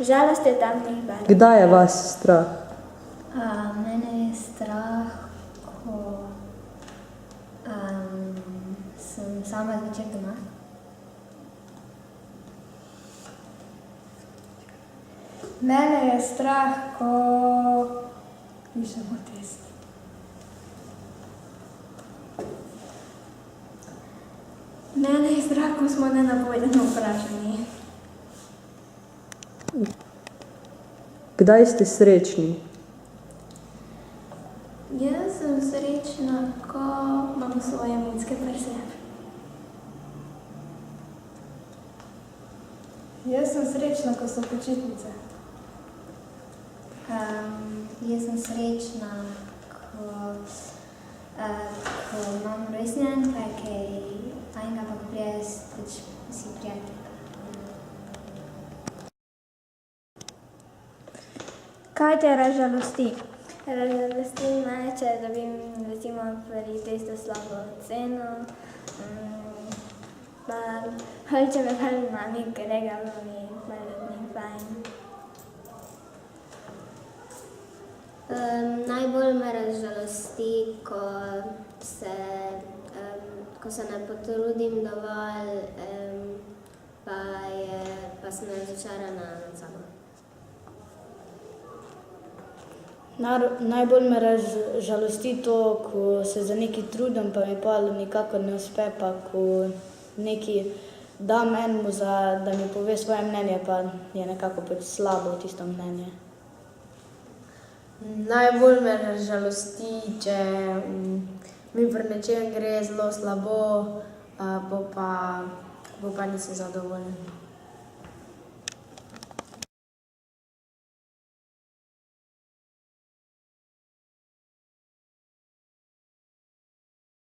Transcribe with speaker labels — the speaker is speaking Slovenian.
Speaker 1: Žalost je tam ni bar.
Speaker 2: Kdaj je vas strah?
Speaker 1: Mene je strah, ko sem sama zvečer doma.
Speaker 3: Mene je strah, ko pišemo test.
Speaker 1: Mene je strah, ko smo nenapovedano vprašani.
Speaker 2: Kdaj ste srečni?
Speaker 1: Jaz sem srečna, ko imam svoje mucke pri sebi.
Speaker 3: Jaz sem srečna, ko so počitnice.
Speaker 1: Jaz sem srečna, ko imam rojstnenke, kaj fajnega pa prije si prijatelj.
Speaker 3: Kaj te razžalosti?
Speaker 1: Razžalosti me, če dobim recimo pri testu slabo oceno, pa če me fajn mami grega, mi ni fajn.
Speaker 4: Najbolj me razžalosti, ko se ne potrudim dovolj, pa sem razočarana nad sabo.
Speaker 5: Najbolj me razžalosti to, ko se za nekaj trudim, pa mi pol nikakor ne uspe, pa ko nekaj dam enemu, da mi pove svoje mnenje, pa je nekako pač slabo tisto mnenje.
Speaker 6: Najbolj me razžalosti, če mi pri nečem gre zelo slabo, bo pa nisem zadovoljen.